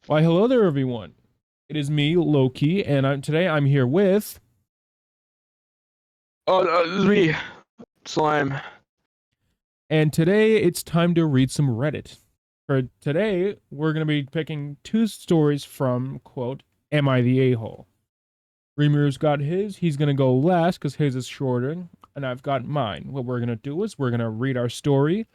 Why, hello there, everyone. It is me, Loki, and today I'm here with. Oh, this is me, Slime. And today it's time to read some Reddit. For today, we're going to be picking two stories from, quote, Am I the A-hole? Remir's got his. He's going to go last because his is shorter, and I've got mine. What we're going to do is we're going to read our story,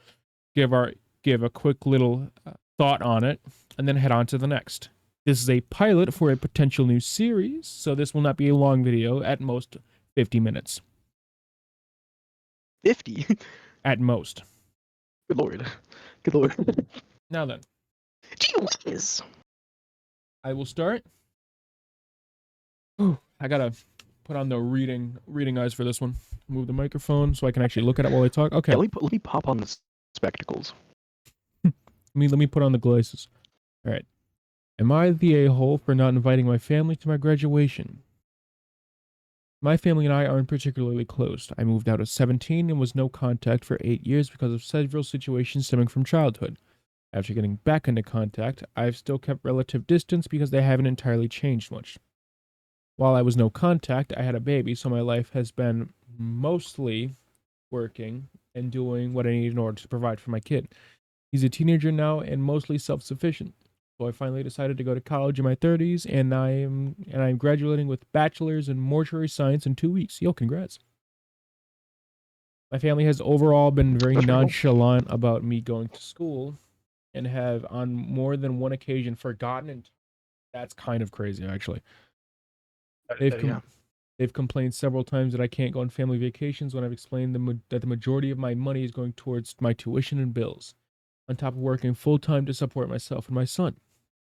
give a quick little thought on it, and then head on to the next. This is a pilot for a potential new series, so this will not be a long video, at most 50 minutes. 50? At most. Good lord. Good lord. Now then. Gee whiz. I will start. I gotta put on the reading eyes for this one. Move the microphone so I can actually look at it while I talk. Okay. Yeah, let me pop on the spectacles. let me put on the glasses. All right. Am I the a-hole for not inviting my family to my graduation? My family and I aren't particularly close. I moved out at 17 and was no contact for 8 years because of several situations stemming from childhood. After getting back into contact, I've still kept relative distance because they haven't entirely changed much. While I was no contact, I had a baby, so my life has been mostly working and doing what I need in order to provide for my kid. He's a teenager now and mostly self-sufficient. So I finally decided to go to college in my 30s, and I'm graduating with bachelor's in mortuary science in 2 weeks. Yo, congrats. My family has overall been very nonchalant about me going to school and have on more than one occasion forgotten it. That's kind of crazy, actually. They've complained several times that I can't go on family vacations when I've explained that the majority of my money is going towards my tuition and bills, on top of working full-time to support myself and my son.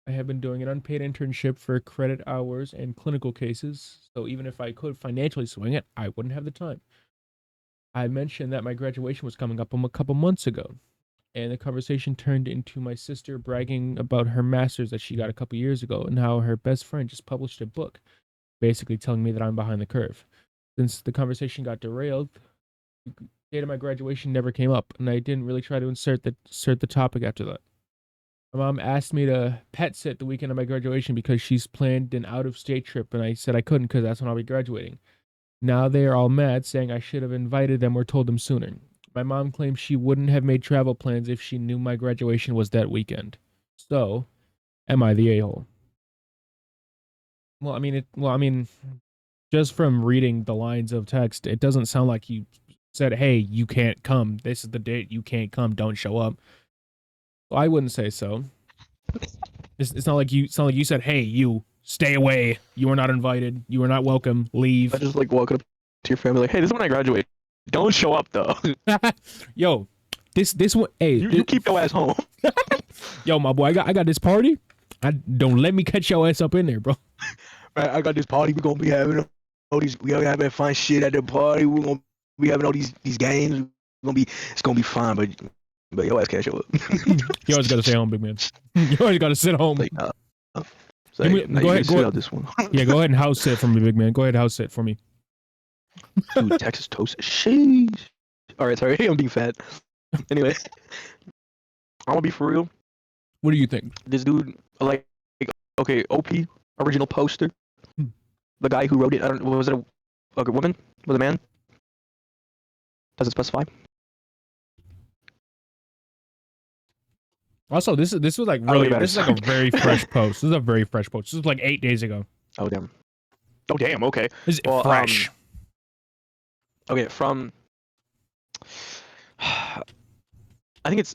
I have been doing an unpaid internship for credit hours and clinical cases, so even if I could financially swing it, I wouldn't have the time. I mentioned that my graduation was coming up a couple months ago, and the conversation turned into my sister bragging about her master's that she got a couple years ago and how her best friend just published a book, basically telling me that I'm behind the curve. Since the conversation got derailed, the date of my graduation never came up, and I didn't really try to insert the topic after that. My mom asked me to pet sit the weekend of my graduation because she's planned an out-of-state trip, and I said I couldn't because that's when I'll be graduating. Now they are all mad, saying I should have invited them or told them sooner. My mom claims she wouldn't have made travel plans if she knew my graduation was that weekend. So, am I the a-hole? Well, I mean, just from reading the lines of text, it doesn't sound like you said, "Hey, you can't come. This is the date. You can't come. Don't show up." Well, I wouldn't say so. It's not like you said, "Hey, you stay away. You are not invited. You are not welcome. Leave." I just like walking up to your family like, hey, this is when I graduate. Don't show up though. Yo, this one, hey, you keep your ass home. Yo, my boy, I got this party. I don't let me catch your ass up in there, bro. Right, I got this party. We're gonna be having all these. We are having fun shit at the party. We're gonna be having all these games. It's gonna be fun, but your ass can't show up. You always gotta stay home, big man. You always gotta sit home. Like, go ahead. This one. Yeah, go ahead and house sit for me, big man. Go ahead, house sit for me. Dude, Texas toast. Sheesh. All right, sorry, I'm being fat. Anyway, I'm gonna be for real. What do you think? This dude, okay, OP original poster. The guy who wrote it, I don't. Was it a woman? Was it a man? Does it specify? Also, this was like really. This is like a very fresh post. This is a very fresh post. This was like 8 days ago. Oh damn. Oh damn. Okay. This is fresh. Okay, from. I think it's.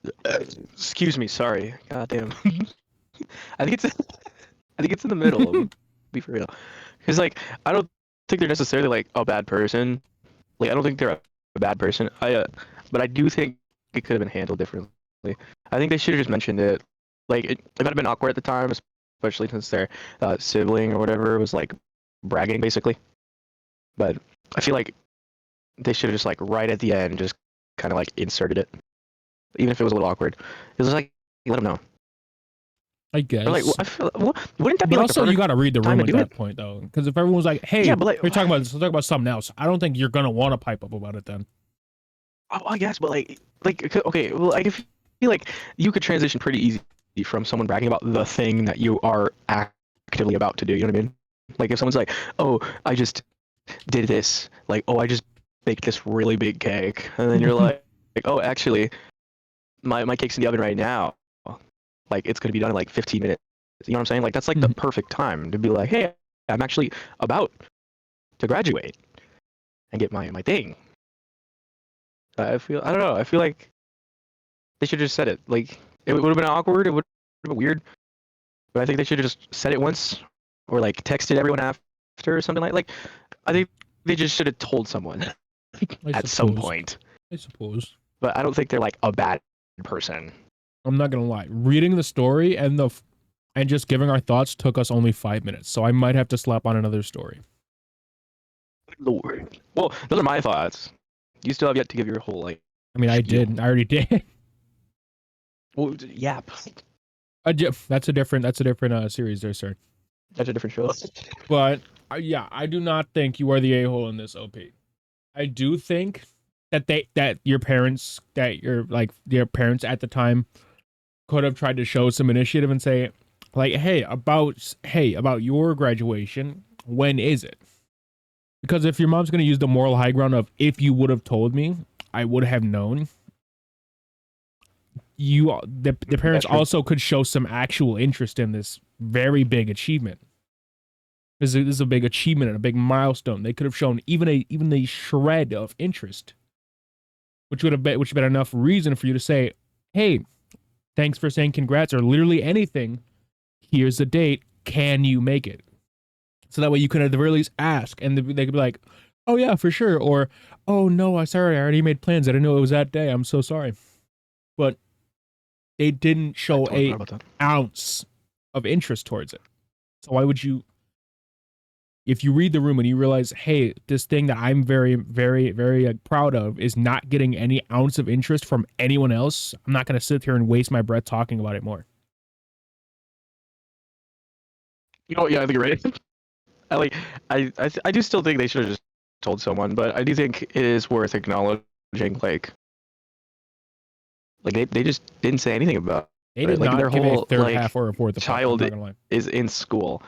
Excuse me. Sorry. God damn. I think it's in the middle. Be for real. Because like I don't think they're necessarily like a bad person. Like I don't think they're a bad person. But I do think it could have been handled differently. I think they should have just mentioned it. Like it might have been awkward at the time, especially since their sibling or whatever was like bragging basically. But I feel like they should have just like right at the end just kind of like inserted it, even if it was a little awkward. It was like let them know. I guess. Or like, I feel, wouldn't that be but like also you got to read the room at that point though, because if everyone's like, "Hey, yeah, but like, we're talking about this, let's talk about something else," I don't think you're gonna want to pipe up about it then. Oh, I guess, but like, okay, well, I feel like you could transition pretty from someone bragging about the thing that you are actively about to do. You know what I mean? Like if someone's like, "Oh, I just did this," like, "Oh, I just baked this really big cake," and then you're like, "Oh, actually, my cake's in the oven right now. Like it's gonna be done in like 15 minutes." You know what I'm saying? Like that's like the perfect time to be like, "Hey, I'm actually about to graduate and get my thing." I don't know. I feel like they should have just said it. Like it would have been awkward. It would have been weird. But I think they should have just said it once, or like texted everyone after or something like. I think they just should have told someone I at some suppose. point. I suppose. But I don't think they're like a bad person. I'm not gonna lie. Reading the story and just giving our thoughts took us only 5 minutes, so I might have to slap on another story. Lord. Well, those are my thoughts. You still have yet to give your whole like. I mean, I spiel. did. I already did. Well, yeah. That's a different series there, sir. That's a different show. But yeah, I do not think you are the a-hole in this, OP. I do think that your parents at the time could have tried to show some initiative and say like, hey, about your graduation, when is it? Because if your mom's going to use the moral high ground of if you would have told me, I would have known. The parents also could show some actual interest in this very big achievement. This is a big achievement and a big milestone. They could have shown even a shred of interest, which would have been enough reason for you to say, "Hey, thanks for saying congrats," or literally anything. Here's the date. Can you make it? So that way you can at the very least ask, and they could be like, "Oh yeah, for sure," or "Oh no, I'm sorry, I already made plans. I didn't know it was that day. I'm so sorry." But they didn't show a ounce of interest towards it. So why would you? If you read the room and you realize, hey, this thing that I'm very, very, very proud of is not getting any ounce of interest from anyone else, I'm not going to sit here and waste my breath talking about it more. You know, yeah, I think you're right. I do still think they should have just told someone, but I do think it is worth acknowledging, like they just didn't say anything about They it. did Like not their give whole a third like half or a fourth. child is in school,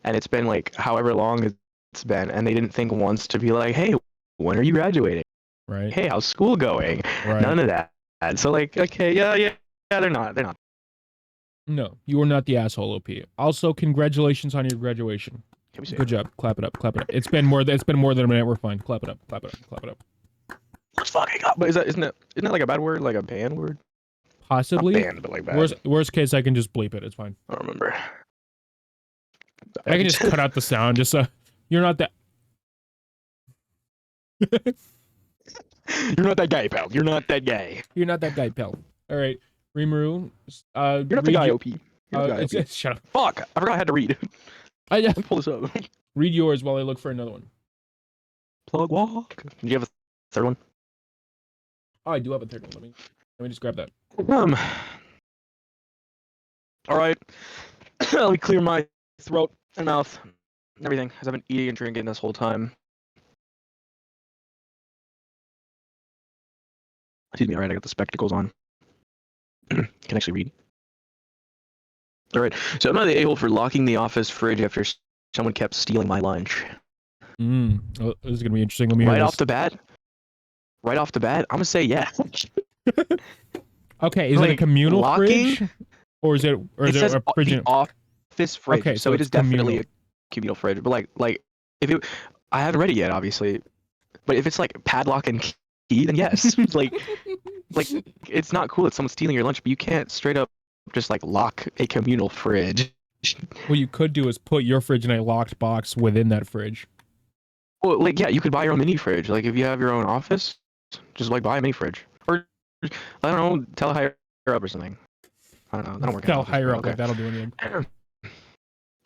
and it's been like however long it's been, and they didn't think once to be like, hey, when are you graduating? Right. Hey, how's school going? Right. None of that. So like, okay, yeah, they're not. No, you are not the asshole, OP. Also, congratulations on your graduation. Good job. Clap it up. Clap it up. It's been more than a minute. We're fine. Clap it up. Clap it up. Clap it up. What's fucking up? But isn't that like a bad word? Like a banned word? Possibly. Not banned, but like bad. Worst case, I can just bleep it. It's fine. I don't remember. I can just cut out the sound. Just you're not that. You're not that guy, pal. You're not that guy. You're not that guy, pal. All right, Rimuru. You're not the guy, OP. Shut up. Fuck! I forgot I had to read. Let me pull this up. Read yours while I look for another one. Plug walk. Do you have a third one? Oh, I do have a third one. Let me just grab that. All right. Let me clear my throat and mouth and everything, as I've been eating and drinking this whole time. Excuse me. All right, I got the spectacles on. Can actually read. All right. So I'm not the a-hole for locking the office fridge after someone kept stealing my lunch. Oh, this is gonna be interesting. Let me right off the bat, I'm gonna say yeah. Okay, is it a communal fridge, or is it a fridge? Office fridge. Okay, so it is definitely a communal fridge. But like if it, I haven't read it yet, obviously. But if it's like padlock and key, then yes. like it's not cool that someone's stealing your lunch, but you can't straight up just like lock a communal fridge. What you could do is put your fridge in a locked box within that fridge. Well, like yeah, you could buy your own mini fridge. Like if you have your own office, just like buy a mini fridge, or I don't know, tell a higher up or something. I don't know. That'll work. Tell higher up, like that'll do anything.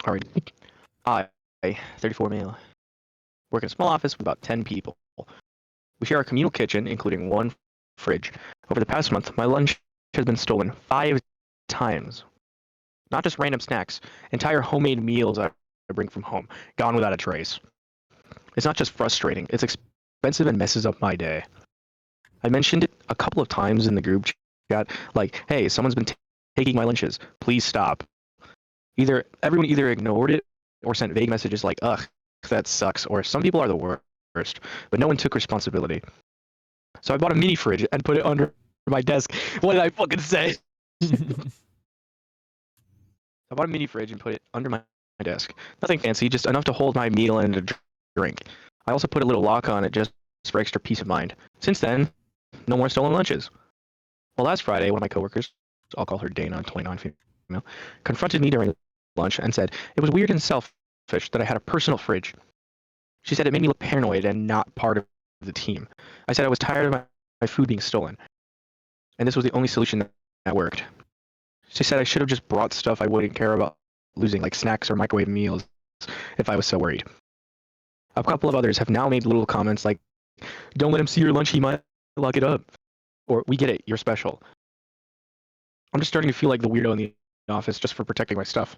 All right. I, 34 male, work in a small office with about 10 people. We share a communal kitchen, including one fridge. Over the past month, my lunch has been stolen 5 times. Not just random snacks, entire homemade meals I bring from home, gone without a trace. It's not just frustrating, it's expensive and messes up my day. I mentioned it a couple of times in the group chat, like, hey, someone's been taking my lunches. Please stop. Everyone either ignored it or sent vague messages like, ugh, that sucks, or some people are the worst, but no one took responsibility. So I bought a mini fridge and put it under my desk. What did I fucking say? I bought a mini fridge and put it under my desk. Nothing fancy, just enough to hold my meal and a drink. I also put a little lock on it just for extra peace of mind. Since then, no more stolen lunches. Well, last Friday, one of my coworkers, I'll call her Dana, 29 female, confronted me during lunch and said it was weird and selfish that I had a personal fridge. She said it made me look paranoid and not part of the team. I said I was tired of my food being stolen, and this was the only solution that worked. She said I should have just brought stuff I wouldn't care about losing, like snacks or microwave meals, if I was so worried. A couple of others have now made little comments like, don't let him see your lunch, he might lock it up. Or, we get it, you're special. I'm just starting to feel like the weirdo in the office just for protecting my stuff.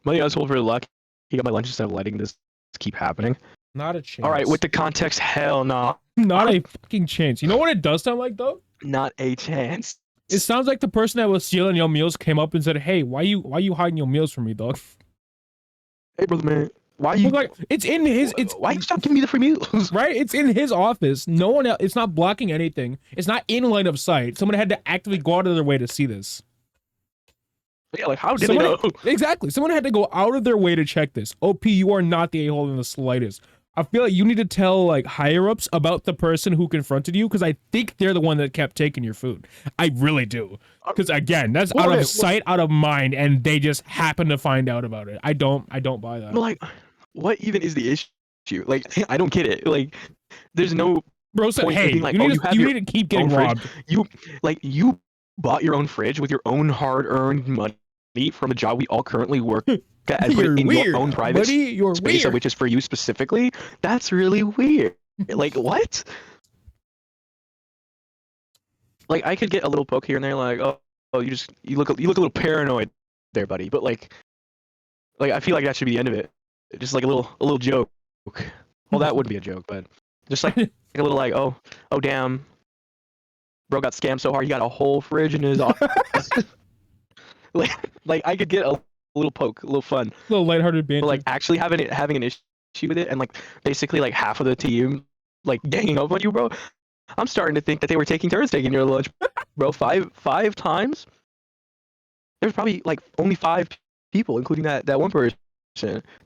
My asshole for luck, he got my lunch instead of letting this keep happening. Not a chance. Alright, with the context, hell no. Not a fucking chance. You know what it does sound like, though? Not a chance. It sounds like the person that was stealing your meals came up and said, hey, why you hiding your meals from me, dog? Hey, brother, man. Why you? Like, it's in his. It's why you stop giving me the free meals? Right. It's in his office. No one else. It's not blocking anything. It's not in line of sight. Someone had to actively go out of their way to see this. Yeah, like how did they know? Exactly. Someone had to go out of their way to check this. OP, you are not the a-hole in the slightest. I feel like you need to tell like higher ups about the person who confronted you, because I think they're the one that kept taking your food. I really do. Because again, that's out of sight, out of mind, and they just happen to find out about it. I don't buy that. But like, what even is the issue? Like, I don't get it. Like, there's no. Bro said, hey, like, you need to keep getting robbed. You bought your own fridge with your own hard-earned money from a job we all currently work at, and put it in your own private space, which is for you specifically. That's really weird. Like, what? Like, I could get a little poke here and there, like, oh, you look a little paranoid there, buddy. But like I feel like that should be the end of it. Just like a little joke. Well, that would be a joke, but just like a little like, oh damn, bro got scammed so hard he got a whole fridge in his office. like I could get a little poke, a little fun, a little lighthearted banter. But like actually having an issue with it, and like basically like half of the team like ganging up on you, bro. I'm starting to think that they were taking turns taking your lunch, bro. Five times. There's probably like only 5 people, including that one person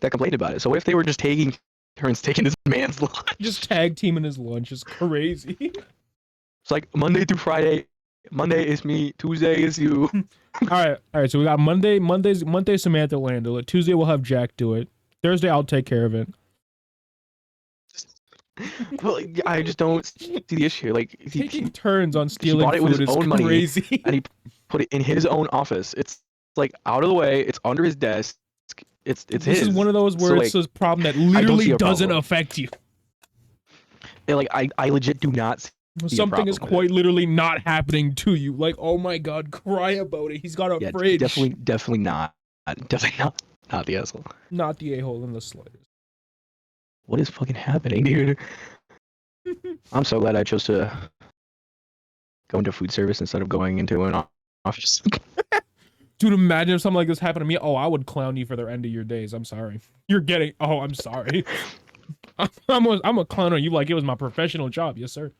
that complained about it. So what if they were just taking turns taking this man's lunch? Just tag teaming his lunch is crazy. It's like Monday through Friday. Monday is me. Tuesday is you. All right. So we got Monday. Samantha will handle it. Tuesday we'll have Jack do it. Thursday I'll take care of it. Well, I just don't see the issue. Like taking turns on stealing food with his own crazy. Money, and he put it in his own office. It's like out of the way. It's under his desk. It's his. This is one of those where it's a problem that literally doesn't affect you. And like I legit do not see something is quite literally not happening to you. Like, oh my god, cry about it. He's got a fridge. Definitely not. Definitely not the asshole. Not the a-hole in the slightest. What is fucking happening, dude? I'm so glad I chose to go into food service instead of going into an office. Dude, imagine if something like this happened to me. Oh, I would clown you for the end of your days. I'm sorry. I'm sorry. I'm a clown on you like it was my professional job. Yes, sir.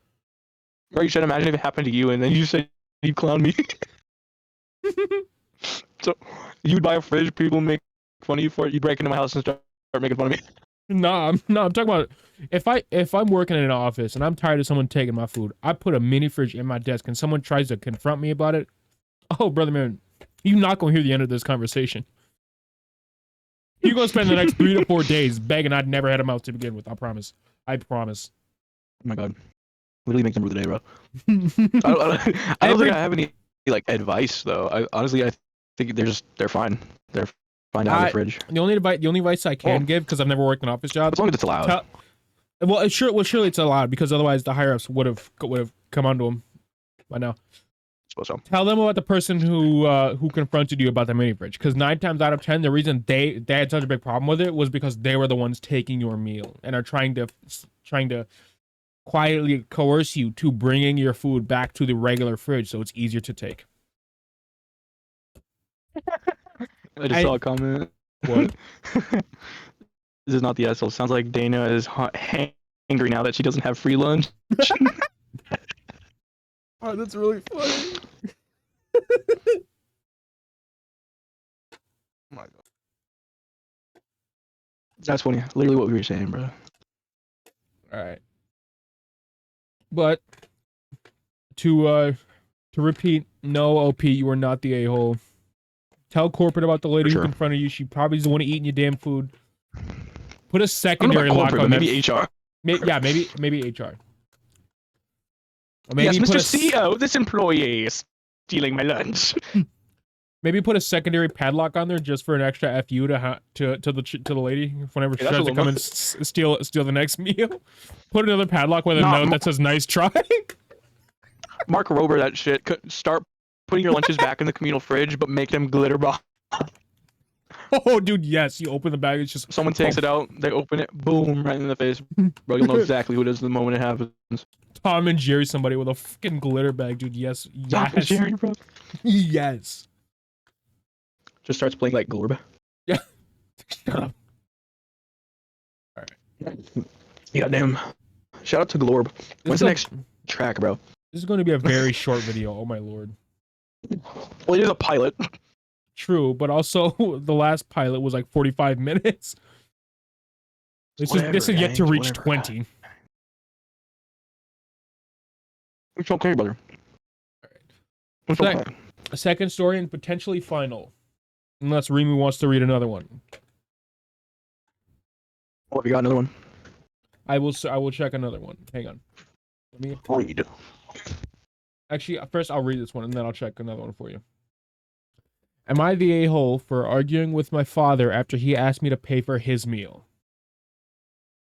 Or you should imagine if it happened to you and then you said you clown me. So you'd buy a fridge, people make fun of you for it. You break into my house and start making fun of me. No, I'm talking about if I'm working in an office and I'm tired of someone taking my food, I put a mini fridge in my desk and someone tries to confront me about it. Oh, brother man, you're not gonna hear the end of this conversation. You're gonna spend the next 3 to 4 days begging I'd never had a mouth to begin with. I promise. I promise. Oh my god. Literally make them rule the day, bro. I don't think I have any like advice though. I think they're fine. They're fine out of the fridge. The only advice I can give, because I've never worked an office job. As long as it's allowed. Surely it's allowed, because otherwise the higher ups would have come onto them by now. So. Tell them about the person who confronted you about the mini fridge, because 9 times out of 10 the reason they had such a big problem with it was because they were the ones taking your meal and are trying to quietly coerce you to bringing your food back to the regular fridge so it's easier to take. I just I saw a comment. what? This is not the asshole. Sounds like Dana is angry now that she doesn't have free lunch. Oh, that's really funny. Oh my God. That's funny. Literally what we were saying, bro. All right, but to repeat, no, OP, you are not the a-hole. Tell corporate about the For lady who sure. confronted you. She probably is the one eating your damn food. Put a I don't know secondary about lock corporate, but on that. maybe HR. Yeah, maybe HR. Or Yes, maybe put Mr. a CEO, this employee is stealing my lunch. maybe put a secondary padlock on there just for an extra fu to the lady whenever Okay, she that's a tries to little come and much. steal the next meal. Put another padlock with a Nah, note that says "Nice try." Mark Rober that shit. Start putting your lunches back in the communal fridge, but make them glitter bomb. Oh, dude, yes. You open the bag, it's just Someone takes it out, they open it, boom, right in the face. Bro, you'll know exactly who it is the moment it happens. Tom and Jerry, somebody with a fucking glitter bag, dude. Yes, Tom and yes, Jerry, bro. yes. Just starts playing like Glorb. Yeah. Shut up. All right. Yeah, damn. Shout out to Glorb. When's the next track, bro? This is going to be a very short video. Oh my lord. Well, it is a pilot. True, but also the last pilot was like 45 minutes. This is yet to reach 20. It's okay, brother. All right. It's So okay. a second story and potentially final, unless Remy wants to read another one. Oh, we got another one. I will check another one. Hang on. Let me Read. actually first I'll read this one and then I'll check another one for you. Am I the a-hole for arguing with my father after he asked me to pay for his meal?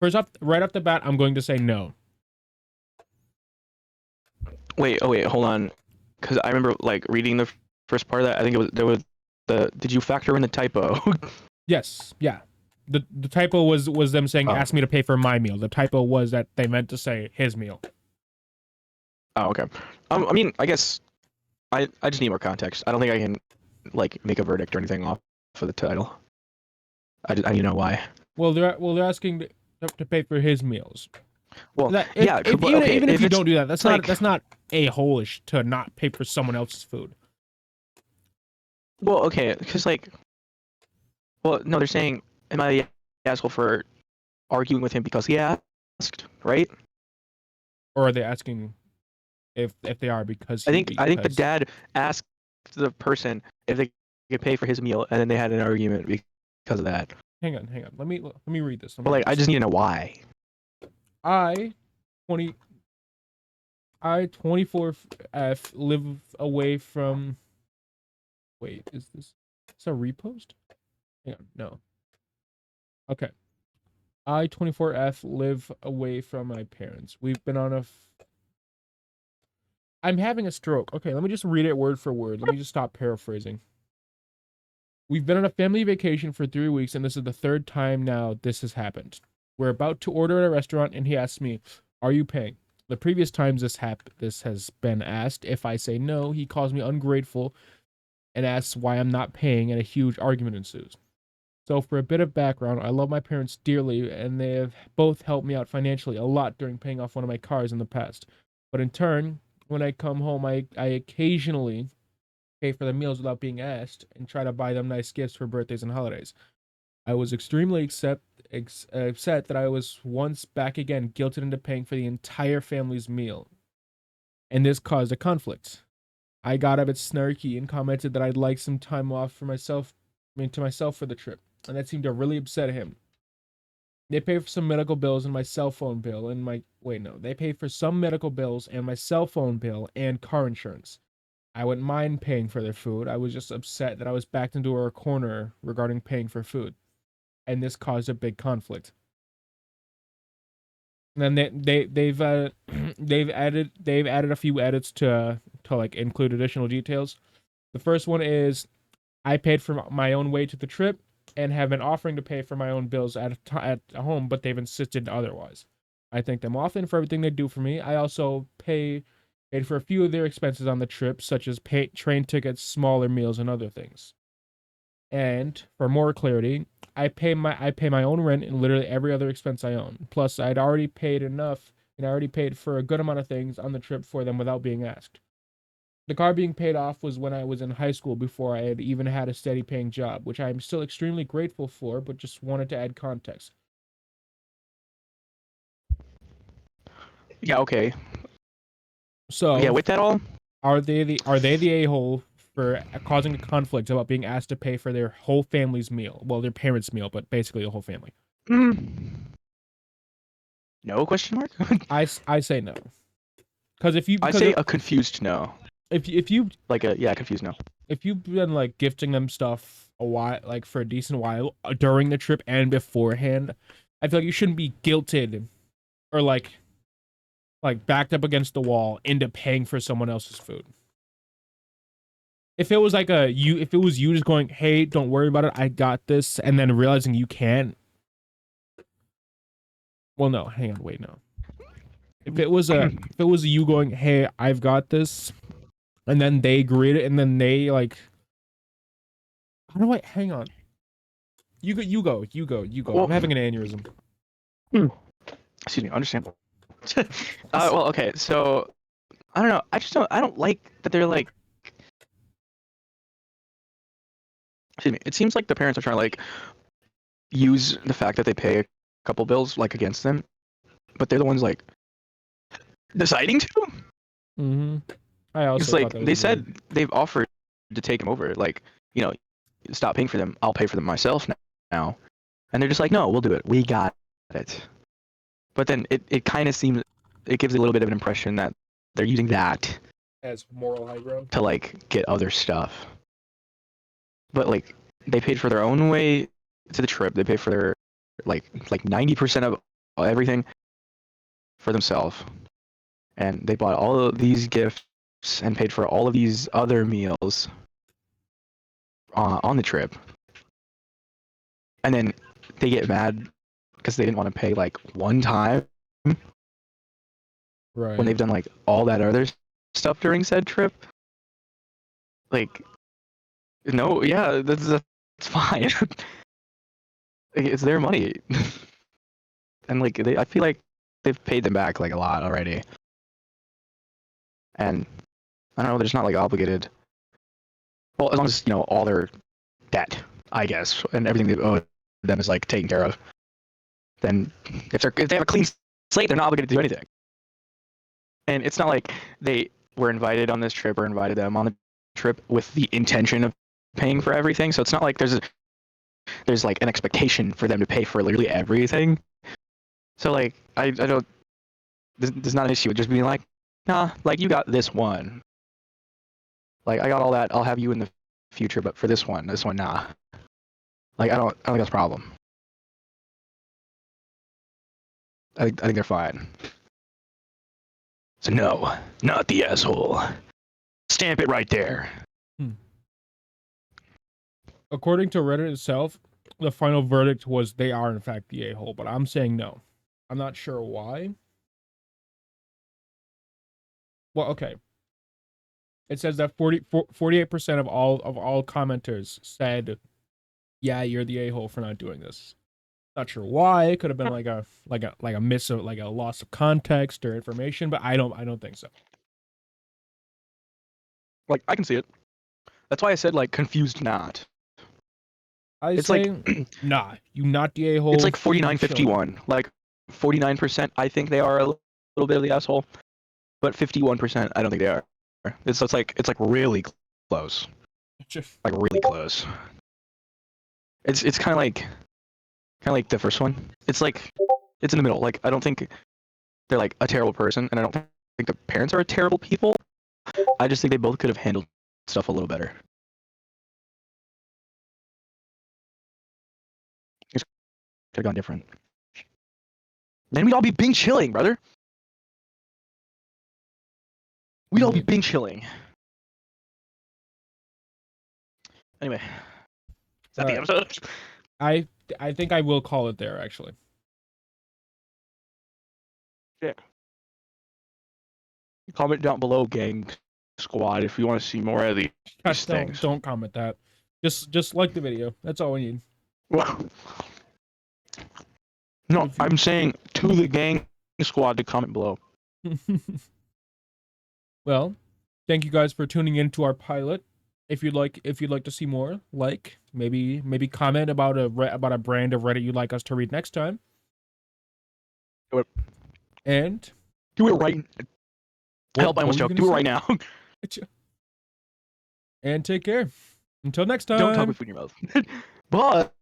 First up, right off the bat, I'm going to say no. Wait, hold on. Because I remember like reading the first part of that. I think it was there was the. Did you factor in the typo? Yes, yeah. The typo was them saying Oh. ask me to pay for my meal. The typo was that they meant to say his meal. Oh, okay. I mean, I guess I just need more context. I don't think I can like make a verdict or anything off of the title. I need to know why. Well, they're asking to pay for his meals. Well, That yeah, if, but okay, even if if you it's don't do that, that's like, not a-hole-ish to not pay for someone else's food. well, okay, because like, well, no, they're saying, am I the asshole for arguing with him because he asked, right? Or are they asking if they are because I he think the dad asked the person if they could pay for his meal, and then they had an argument because of that. Hang on. Let me read this. But like, I just need to know why. I 20 I 24F live away from. Wait, is this a repost? Hang on, no. Okay. I 24F live away from my parents. We've been on a. I'm having a stroke. Okay, let me just read it word for word. Let me just stop paraphrasing. We've been on a family vacation for 3 weeks, and this is the third time now this has happened. We're about to order at a restaurant, and he asks me, "Are you paying?" The previous times this has been asked, if I say no, he calls me ungrateful and asks why I'm not paying, and a huge argument ensues. So, for a bit of background, I love my parents dearly, and they have both helped me out financially a lot during paying off one of my cars in the past. But in turn, when I come home, I occasionally pay for the meals without being asked and try to buy them nice gifts for birthdays and holidays. I was extremely upset that I was once back again guilted into paying for the entire family's meal, and this caused a conflict. I got a bit snarky and commented that I'd like some time off for myself, to myself for the trip, and that seemed to really upset him. They pay for some medical bills and my cell phone bill and my wait no, they pay for some medical bills and my cell phone bill and car insurance. I wouldn't mind paying for their food. I was just upset that I was backed into a corner regarding paying for food, and this caused a big conflict. And then they've they've added a few edits to like include additional details. The first one is I paid for my own way to the trip and have been offering to pay for my own bills at home, but they've insisted otherwise. I thank them often for everything they do for me. I also paid for a few of their expenses on the trip, such as train tickets, smaller meals, and other things. And for more clarity, I pay my own rent and literally every other expense I own. Plus, I'd already paid enough, and I already paid for a good amount of things on the trip for them without being asked. The car being paid off was when I was in high school before I had even had a steady paying job, which I am still extremely grateful for, but just wanted to add context. Yeah, okay. Yeah, So, with that all, are they the a-hole for causing a conflict about being asked to pay for their whole family's meal? Well, their parents' meal, but basically a whole family. mm, no question mark. I say no. Because if you I because say a confused no, if you like a yeah, confused no. if you've been like gifting them stuff a while, like for a decent while during the trip and beforehand, I feel like you shouldn't be guilted or like backed up against the wall into paying for someone else's food. If it was like if it was you just going, hey, don't worry about it, I got this, and then realizing you can't. Well, no, hang on, wait, no. If it was you going, hey, I've got this, and then they agreed it, and then they like, how do I hang on? You go. I'm Well, having an aneurysm. excuse me, understandable. Well, okay, so I don't know. I don't like that they're like. Excuse me. It seems like the parents are trying to like use the fact that they pay a couple bills like against them, but they're the ones like deciding to. Mm-hmm. I It's also thought like that was they weird. said they've offered to take them over. Like, you know, stop paying for them. I'll pay for them myself now. And they're just like, no, we'll do it. We got it. But then it kind of seems, it gives a little bit of an impression that they're using that As moral high ground. to like get other stuff. But like they paid for their own way to the trip. They paid for their like 90% of everything for themselves. And they bought all of these gifts and paid for all of these other meals on the trip. And then they get mad because they didn't want to pay like one time when Right. they've done like all that other stuff during said trip. Like, no, yeah, that's fine. It's their money, and like I feel like they've paid them back like a lot already, and I don't know, they're just not like obligated. Well, as long as all their debt, I guess, and everything they owe them is like taken care of, then if they have a clean slate, they're not obligated to do anything. And it's not like they were invited on this trip or invited them on the trip with the intention of paying for everything. So it's not like there's like an expectation for them to pay for literally everything. So like I don't there's not an issue with just being like, nah, like you got this one. Like I got all that. I'll have you in the future, but for this one, nah. Like I don't think that's a problem. I think they're fine. So no, not the asshole. Stamp it right there. Hmm. According to Reddit itself, the final verdict was they are in fact the a-hole, but I'm saying no. I'm not sure why. Well, okay. It says that 48% of all commenters said, "Yeah, you're the a-hole for not doing this." Not sure why. It could have been like a miss of like a loss of context or information, but I don't think so. Like I can see it. That's why I said like confused not. I It's like say, nah, you not the it's a-hole. like You chilling. 49-51. Like 49% I think they are a little bit of the asshole, but 51% I don't think they are. It's like really close. Just Like really close. It's kind of like the first one. It's like it's in the middle. Like I don't think they're like a terrible person, and I don't think the parents are terrible people. I just think they both could have handled stuff a little better. It could have gone different. Then we'd all be Bing chilling, brother. We'd all be Bing chilling. Anyway, is that all the right. episode? I I think I will call it there actually. Yeah. Comment down below, gang squad, if you want to see more of these Don't things. don't comment that. Just like the video. That's all we need. Well, no, If I'm saying to the gang squad to comment below. Well, thank you guys for tuning in to our pilot. If you'd like to see more, maybe comment about about a brand of Reddit you'd like us to read next time. Do it, And do it right. Help! I what almost were you choked. gonna Do it say? right now. And take care. Until next Don't talk time. with food in your mouth. But.